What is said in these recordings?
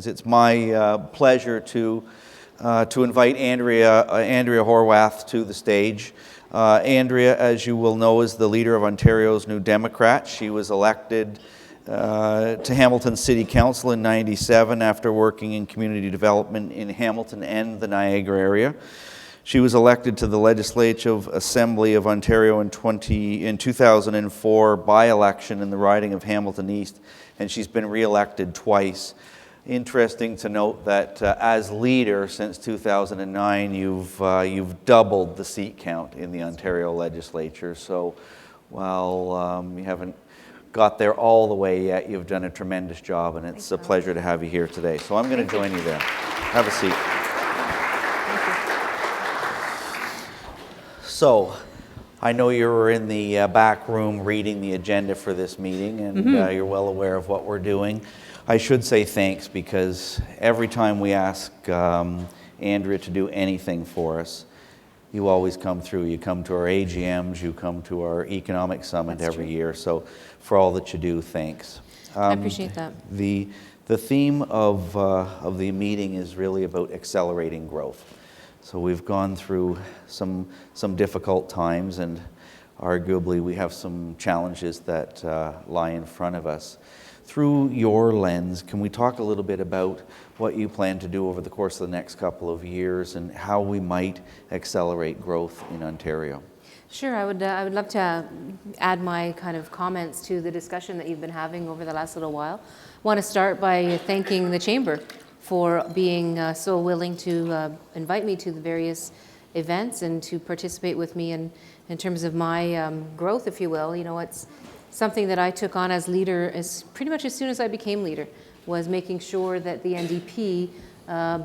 It's my pleasure to invite Andrea Horwath to the stage. Andrea, as you will know, is the leader of Ontario's New Democrats. She was elected to Hamilton City Council in '97 after working in community development in Hamilton and the Niagara area. She was elected to the Legislative Assembly of Ontario in 2004 by-election in the riding of Hamilton East, and she's been re-elected twice. Interesting to note that as leader since 2009, you've doubled the seat count in the Ontario legislature. So while you haven't got there all the way yet, you've done a tremendous job, and it's a pleasure to have you here today. So I'm going to join you there. Have a seat. So I know you were in the back room reading the agenda for this meeting, and you're well aware of what we're doing. I should say thanks, because every time we ask Andrea to do anything for us, you always come through. You come to our AGMs, you come to our economic summit every year. So for all that you do, thanks. I appreciate that. The theme of the meeting is really about accelerating growth. So we've gone through some difficult times, and arguably we have some challenges that lie in front of us. Through your lens, can we talk a little bit about what you plan to do over the course of the next couple of years and how we might accelerate growth in Ontario? Sure, I would love to add my kind of comments to the discussion that you've been having over the last little while. I want to start by thanking the Chamber for being so willing to invite me to the various events and to participate with me in terms of my growth, if you will. You know, it's something that I took on as leader pretty much as soon as I became leader, was making sure that the NDP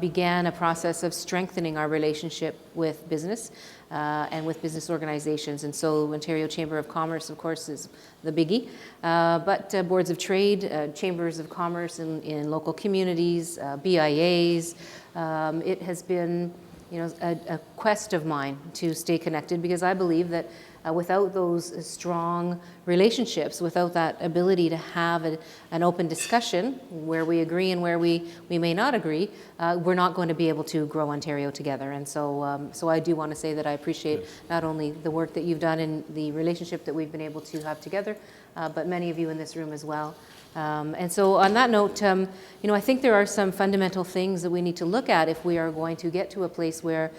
began a process of strengthening our relationship with business and with business organizations. And so Ontario Chamber of Commerce, of course, is the biggie. But boards of trade, chambers of commerce in local communities, BIAs, it has been a quest of mine to stay connected, because I believe that without those strong relationships, without that ability to have an open discussion where we agree and where we may not agree, we're not going to be able to grow Ontario together. And so I do want to say that I appreciate not only the work that you've done and the relationship that we've been able to have together, but many of you in this room as well. And so on that note, I think there are some fundamental things that we need to look at if we are going to get to a place where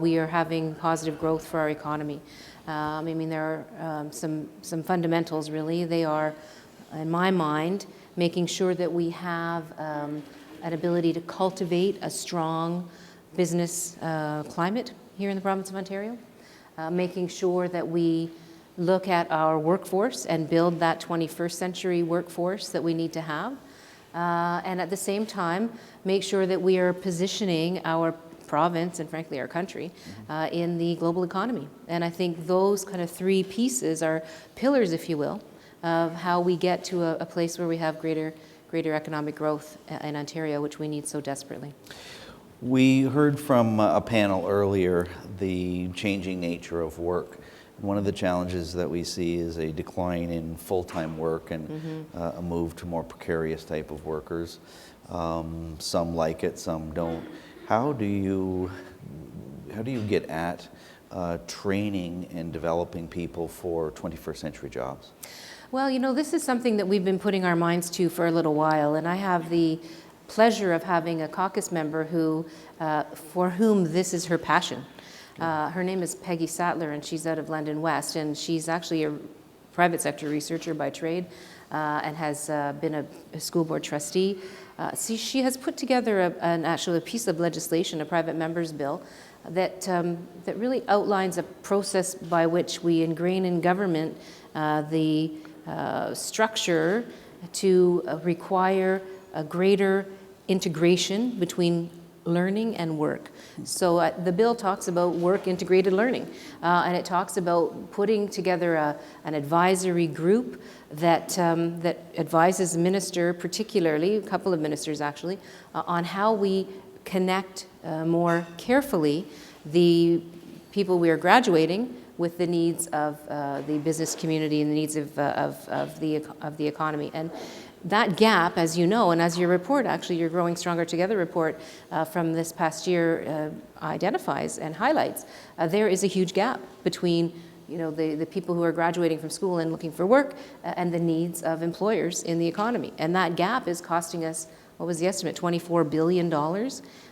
we are having positive growth for our economy. There are some fundamentals, really. They are, in my mind, making sure that we have an ability to cultivate a strong business climate here in the province of Ontario, making sure that we look at our workforce and build that 21st century workforce that we need to have, and at the same time, make sure that we are positioning our province and frankly our country in the global economy. And I think those kind of three pieces are pillars, if you will, of how we get to a place where we have greater economic growth in Ontario, which we need so desperately. We heard from a panel earlier the changing nature of work. One of the challenges that we see is a decline in full-time work and a move to more precarious type of workers. Some like it, some don't. How do you get at training and developing people for 21st century jobs? Well, this is something that we've been putting our minds to for a little while, and I have the pleasure of having a caucus member for whom this is her passion. Her name is Peggy Sattler, and she's out of London West, and she's actually a private sector researcher by trade and has been a school board trustee. She has put together a piece of legislation, a private member's bill, that really outlines a process by which we ingrain in government the structure to require a greater integration between learning and work. So the bill talks about work-integrated learning, and it talks about putting together an advisory group that advises the minister, particularly, a couple of ministers actually, on how we connect more carefully the people we are graduating with the needs of the business community and the needs of the economy. And that gap, as you know, and as your report, actually your Growing Stronger Together report from this past year identifies and highlights, there is a huge gap between the people who are graduating from school and looking for work and the needs of employers in the economy. And that gap is costing us, what was the estimate, $24 billion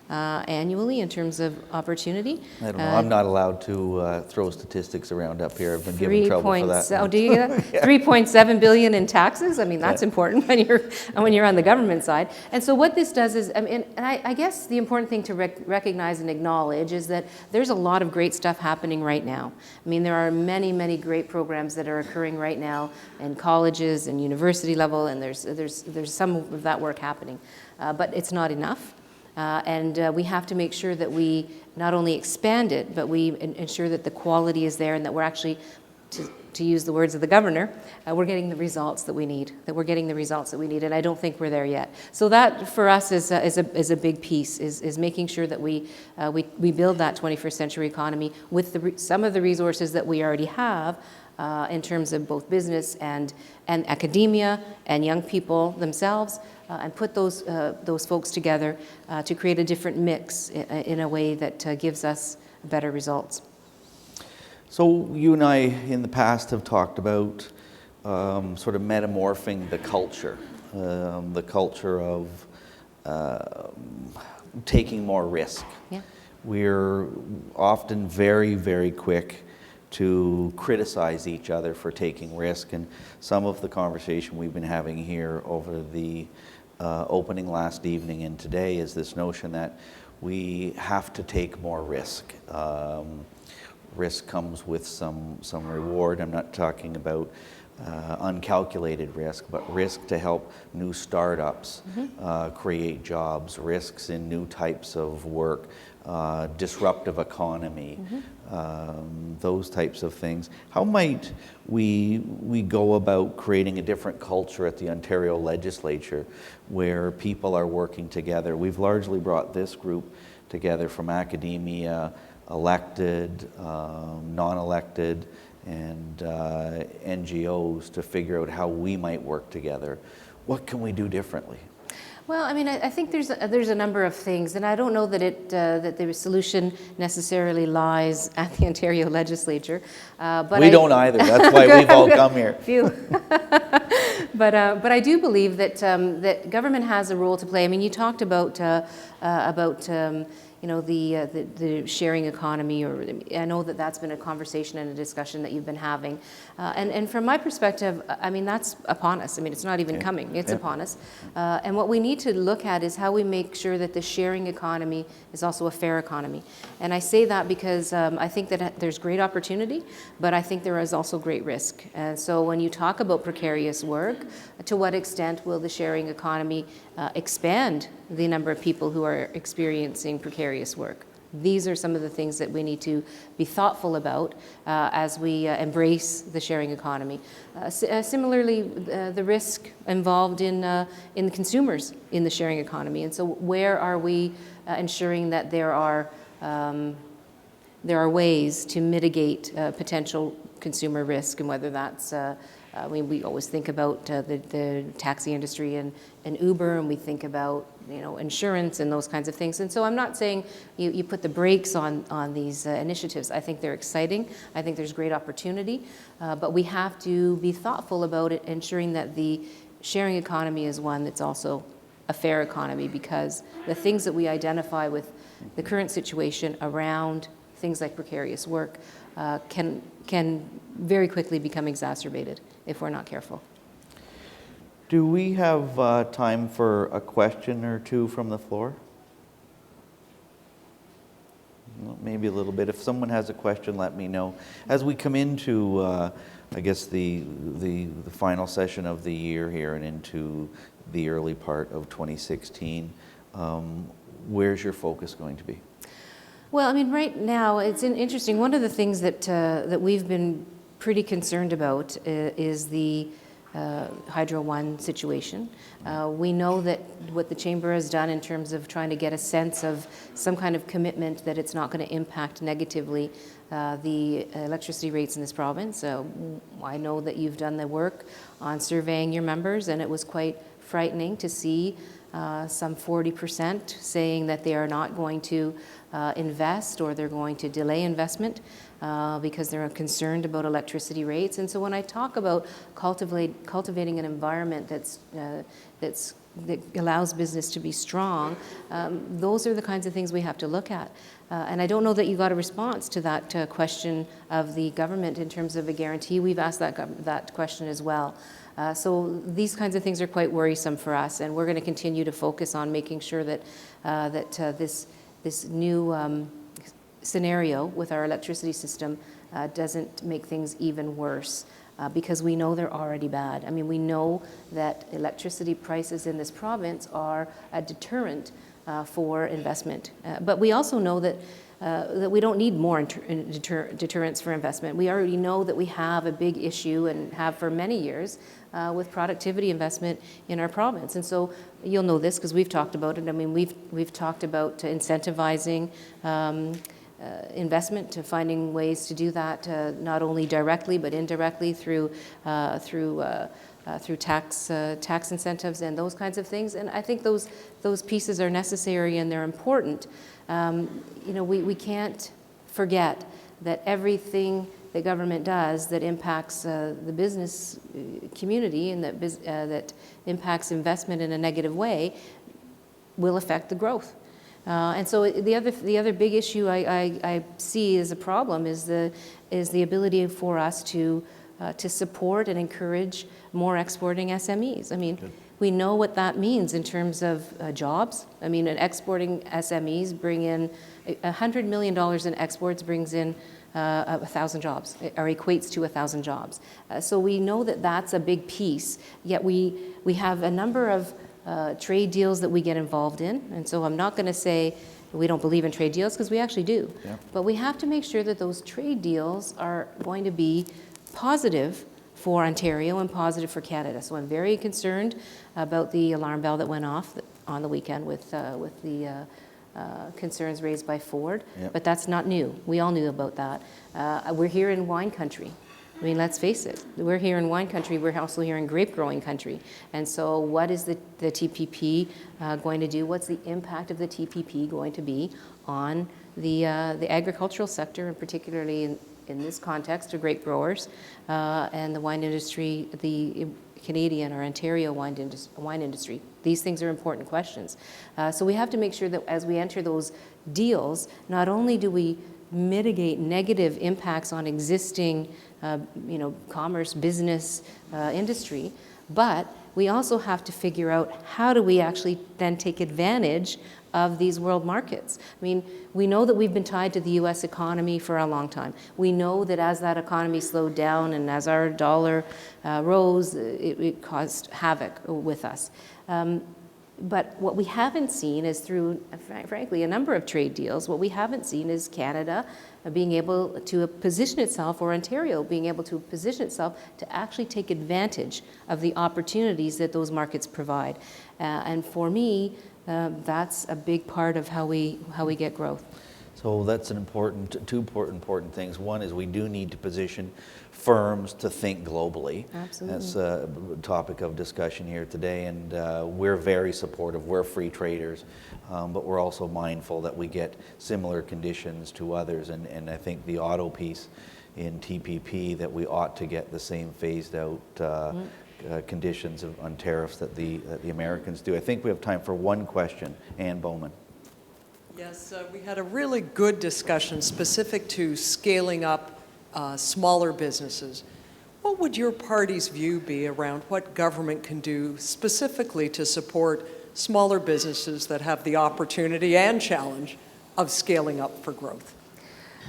annually in terms of opportunity. I don't know. I'm not allowed to throw statistics around up here. I've been given trouble for that. Oh, do you get that? Yeah. 3.7 billion in taxes. I mean, that's important when you're on the government side. And so what this does is, I guess the important thing to recognize and acknowledge is that there's a lot of great stuff happening right now. I mean, there are many, many great programs that are occurring right now in colleges and university level, and there's some of that work happening, but it's not enough. And we have to make sure that we not only expand it, but we ensure that the quality is there and that we're actually, to use the words of the governor, we're getting the results that we need, and I don't think we're there yet. So that, for us, is a big piece, is making sure that we build that 21st century economy with some of the resources that we already have, in terms of both business and academia and young people themselves, and put those folks together to create a different mix in a way that gives us better results. So you and I in the past have talked about sort of metamorphing the culture of taking more risk. Yeah. We're often very, very quick to criticize each other for taking risk, and some of the conversation we've been having here over the opening last evening and today is this notion that we have to take more risk. Risk comes with some reward. I'm not talking about uncalculated risk, but risk to help new startups create jobs, risks in new types of work, disruptive economy, those types of things. How might we go about creating a different culture at the Ontario Legislature where people are working together? We've largely brought this group together from academia, elected, non-elected, and NGOs to figure out how we might work together. What can we do differently? Well, I mean, I think there's a number of things, and I don't know that that the solution necessarily lies at the Ontario Legislature. But we don't either. That's why we've all come here. Phew. But I do believe that that government has a role to play. I mean, you talked about the sharing economy, or I know that that's been a conversation and a discussion that you've been having. And from my perspective, I mean, that's upon us. I mean, it's not even coming, it's upon us. And what we need to look at is how we make sure that the sharing economy is also a fair economy. And I say that because I think that there's great opportunity, but I think there is also great risk. And so when you talk about precarious work, to what extent will the sharing economy expand the number of people who are experiencing precarious work? These are some of the things that we need to be thoughtful about as we embrace the sharing economy. Similarly, the risk involved in the consumers in the sharing economy. And so where are we ensuring that there are ways to mitigate potential consumer risk, and whether that's we always think about the taxi industry and Uber, and we think about insurance and those kinds of things. And so I'm not saying you put the brakes on these initiatives. I think they're exciting. I think there's great opportunity, but we have to be thoughtful about it, ensuring that the sharing economy is one that's also a fair economy, because the things that we identify with the current situation around things like precarious work can very quickly become exacerbated if we're not careful. Do we have time for a question or two from the floor? Well, maybe a little bit. If someone has a question, let me know. As we come into, I guess, the final session of the year here and into the early part of 2016, where's your focus going to be? Well, I mean, right now, it's interesting. One of the things that we've been pretty concerned about is the Hydro One situation. We know that what the Chamber has done in terms of trying to get a sense of some kind of commitment that it's not going to impact negatively the electricity rates in this province. I know that you've done the work on surveying your members, and it was quite frightening to see some 40% saying that they are not going to invest, or they're going to delay investment because they're concerned about electricity rates. And so when I talk about cultivating an environment that allows business to be strong, those are the kinds of things we have to look at. And I don't know that you got a response to that question of the government in terms of a guarantee. We've asked that question as well. So these kinds of things are quite worrisome for us, and we're going to continue to focus on making sure that this new scenario with our electricity system doesn't make things even worse, because we know they're already bad. I mean, we know that electricity prices in this province are a deterrent for investment, but we also know that we don't need more deterrents for investment. We already know that we have a big issue, and have for many years, with productivity investment in our province. And so you'll know this because we've talked about it. I mean, we've talked about incentivizing investment, to finding ways to do that, not only directly but indirectly through tax incentives and those kinds of things. And I think those pieces are necessary and they're important. We can't forget that everything the government does that impacts the business community and that impacts investment in a negative way will affect the growth. And so the other big issue I see as a problem is the ability for us to support and encourage more exporting SMEs. I mean, good. We know what that means in terms of jobs. I mean, exporting SMEs bring in $100 million in exports, brings in 1,000 jobs, or equates to 1,000 jobs. So we know that that's a big piece, yet we have a number of trade deals that we get involved in. And so I'm not going to say we don't believe in trade deals, because we actually do. Yeah. But we have to make sure that those trade deals are going to be positive for Ontario and positive for Canada. So I'm very concerned about the alarm bell that went off on the weekend with the concerns raised by Ford. Yep. But that's not new. We all knew about that. We're here in wine country. I mean, let's face it. We're here in wine country. We're also here in grape growing country. And so what is the TPP going to do? What's the impact of the TPP going to be on the agricultural sector, and particularly in this context, to grape growers and the wine industry, the Canadian or Ontario wine industry. These things are important questions. So we have to make sure that as we enter those deals, not only do we mitigate negative impacts on existing commerce, business, industry, but we also have to figure out how do we actually then take advantage of these world markets. I mean, we know that we've been tied to the U.S. economy for a long time. We know that as that economy slowed down and as our dollar rose, it caused havoc with us. But what we haven't seen is through, frankly, a number of trade deals, what we haven't seen is Canada being able to position itself, or Ontario being able to position itself to actually take advantage of the opportunities that those markets provide. And for me, that's a big part of how we get growth. So that's two important things. One is we do need to position firms to think globally. Absolutely. That's a topic of discussion here today, and we're very supportive. We're free traders, but we're also mindful that we get similar conditions to others, and I think the auto piece in TPP, that we ought to get the same phased out conditions on tariffs that the Americans do. I think we have time for one question. Ann Bowman. Yes, we had a really good discussion specific to scaling up smaller businesses. What would your party's view be around what government can do specifically to support smaller businesses that have the opportunity and challenge of scaling up for growth?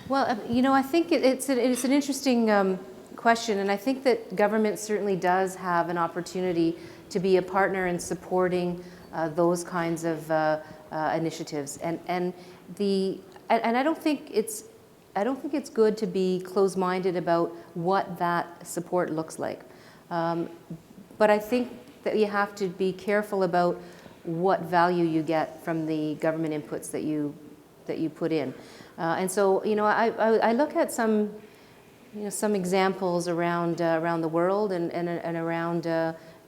Well, I think it's an interesting question, and I think that government certainly does have an opportunity to be a partner in supporting those kinds of initiatives, and I don't think it's good to be closed-minded about what that support looks like. But I think that you have to be careful about what value you get from the government inputs that you put in. And so, I look at some examples around the world and around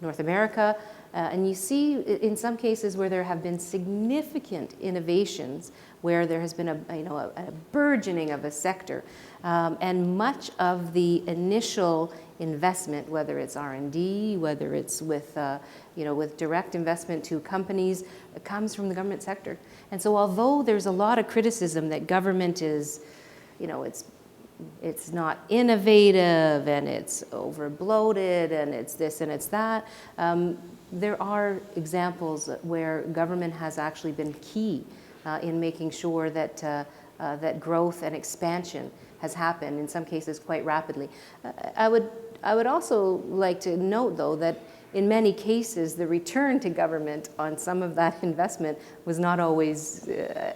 North America, and you see in some cases where there have been significant innovations, where there has been a burgeoning of a sector, and much of the initial investment, whether it's R&D, whether it's with direct investment to companies, comes from the government sector. And so, although there's a lot of criticism that government is, it's not innovative and it's over bloated and it's this and it's that, there are examples where government has actually been key in making sure that that growth and expansion has happened, in some cases quite rapidly. I would also like to note, though, that in many cases the return to government on some of that investment was not always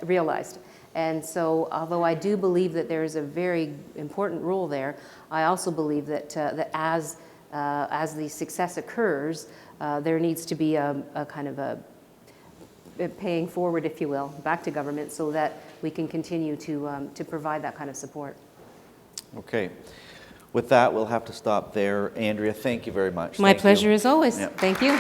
realized. And so, although I do believe that there is a very important role there, I also believe that as the success occurs, there needs to be a kind of a paying forward, if you will, back to government, so that we can continue to provide that kind of support. Okay. With that, we'll have to stop there. Andrea, thank you very much. My Thank pleasure you. as always. Yep. Thank you.